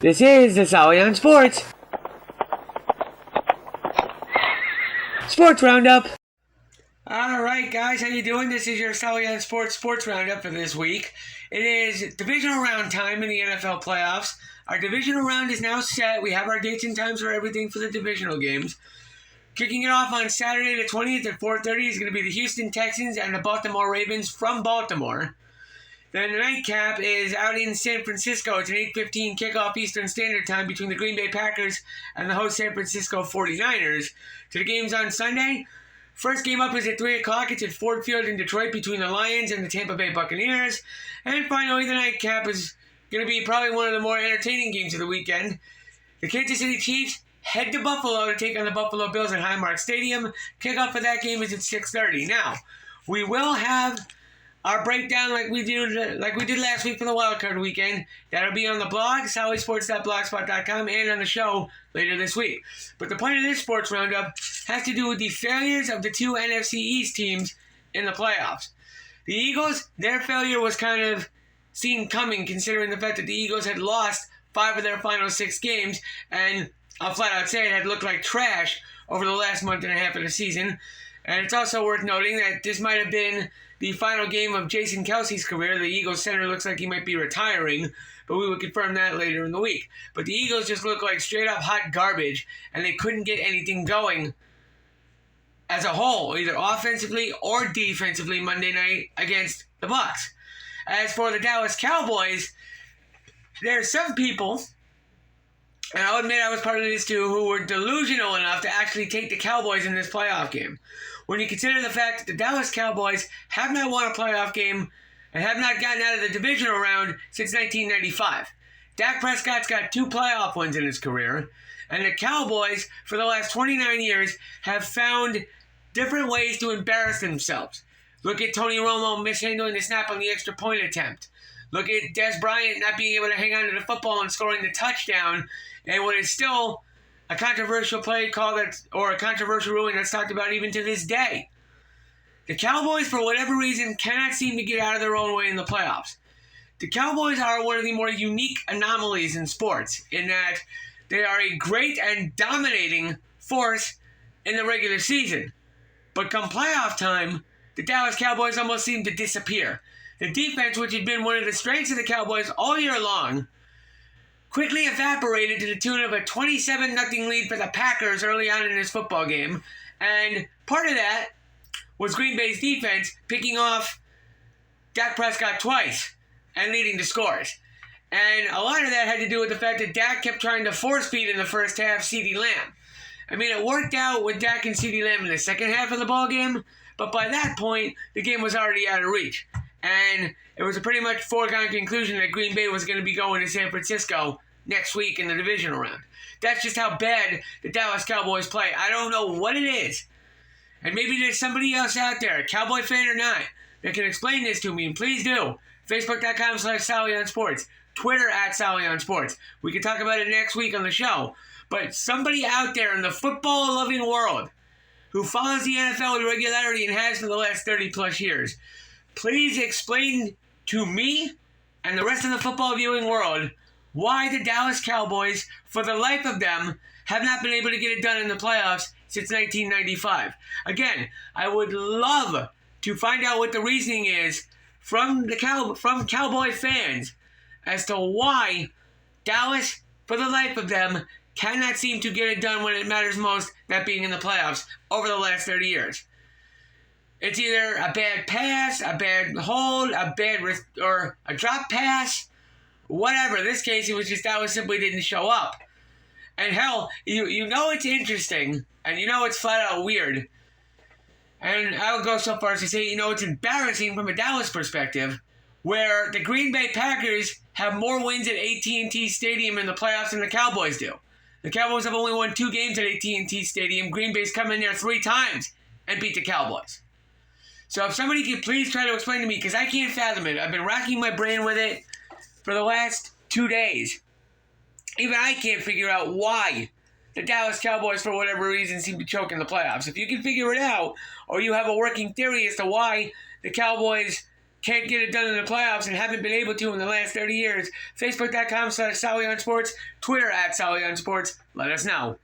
This is the Sally on Sports Roundup. All right, guys, how you doing? This is your Sally on Sports Roundup for this week. It is divisional round time in the NFL playoffs. Our divisional round is now set. We have our dates and times for everything for the divisional games. Kicking it off on Saturday the 20th at 4:30 is going to be the Houston Texans and the Baltimore Ravens from Baltimore. Then the nightcap is out in San Francisco. It's an 8:15 kickoff Eastern Standard Time between the Green Bay Packers and the host San Francisco 49ers. To the games on Sunday. First game up is at 3 o'clock. It's at Ford Field in Detroit between the Lions and the Tampa Bay Buccaneers. And finally, the nightcap is going to be probably one of the more entertaining games of the weekend. The Kansas City Chiefs head to Buffalo to take on the Buffalo Bills at Highmark Stadium. Kickoff for that game is at 6:30. Now, we will have our breakdown like we did last week for the wildcard weekend. That'll be on the blog, sallysports.blogspot.com, and on the show later this week. But the point of this sports roundup has to do with the failures of the two NFC East teams in the playoffs. The Eagles, their failure was kind of seen coming, considering the fact that the Eagles had lost 5 of their final 6 games, and I'll flat out say it had looked like trash over the last month and a half of the season. And it's also worth noting that this might have been the final game of Jason Kelsey's career. The Eagles center looks like he might be retiring, but we will confirm that later in the week. But the Eagles just look like straight-up hot garbage, and they couldn't get anything going as a whole, either offensively or defensively Monday night against the Bucs. As for the Dallas Cowboys, there are some people, and I'll admit I was part of this too, who were delusional enough to actually take the Cowboys in this playoff game. When you consider the fact that the Dallas Cowboys have not won a playoff game and have not gotten out of the divisional round since 1995. Dak Prescott's got 2 playoff wins in his career, and the Cowboys, for the last 29 years, have found different ways to embarrass themselves. Look at Tony Romo mishandling the snap on the extra point attempt. Look at Des Bryant not being able to hang on to the football and scoring the touchdown, and what is still a controversial play call or a controversial ruling that's talked about even to this day. The Cowboys, for whatever reason, cannot seem to get out of their own way in the playoffs. The Cowboys are one of the more unique anomalies in sports in that they are a great and dominating force in the regular season. But come playoff time, the Dallas Cowboys almost seem to disappear. The defense, which had been one of the strengths of the Cowboys all year long, quickly evaporated to the tune of a 27-0 lead for the Packers early on in this football game. And part of that was Green Bay's defense picking off Dak Prescott twice and leading the scores. And a lot of that had to do with the fact that Dak kept trying to force feed in the first half CeeDee Lamb. I mean, it worked out with Dak and CeeDee Lamb in the second half of the ball game, but by that point, the game was already out of reach. And it was a pretty much foregone conclusion that Green Bay was going to be going to San Francisco next week in the divisional round. That's just how bad the Dallas Cowboys play. I don't know what it is. And maybe there's somebody else out there, Cowboy fan or not, that can explain this to me, and please do. Facebook.com/SallyOnSports. Twitter @SallyOnSports. We can talk about it next week on the show. But somebody out there in the football-loving world who follows the NFL with regularity and has for the last 30-plus years, please explain to me and the rest of the football viewing world why the Dallas Cowboys, for the life of them, have not been able to get it done in the playoffs since 1995. Again, I would love to find out what the reasoning is from Cowboy fans as to why Dallas, for the life of them, cannot seem to get it done when it matters most, that being in the playoffs, over the last 30 years. It's either a bad pass, a bad hold, or a drop pass, whatever. In this case, it was just Dallas simply didn't show up. And hell, you know it's interesting, and you know it's flat out weird. And I would go so far as to say, it's embarrassing from a Dallas perspective, where the Green Bay Packers have more wins at AT&T Stadium in the playoffs than the Cowboys do. The Cowboys have only won 2 games at AT&T Stadium. Green Bay's come in there 3 times and beat the Cowboys. So if somebody could please try to explain to me, because I can't fathom it. I've been racking my brain with it for the last 2 days. Even I can't figure out why the Dallas Cowboys, for whatever reason, seem to choke in the playoffs. If you can figure it out, or you have a working theory as to why the Cowboys can't get it done in the playoffs and haven't been able to in the last 30 years. Facebook.com/SollyOnSports, Twitter @SollyOnSports. Let us know.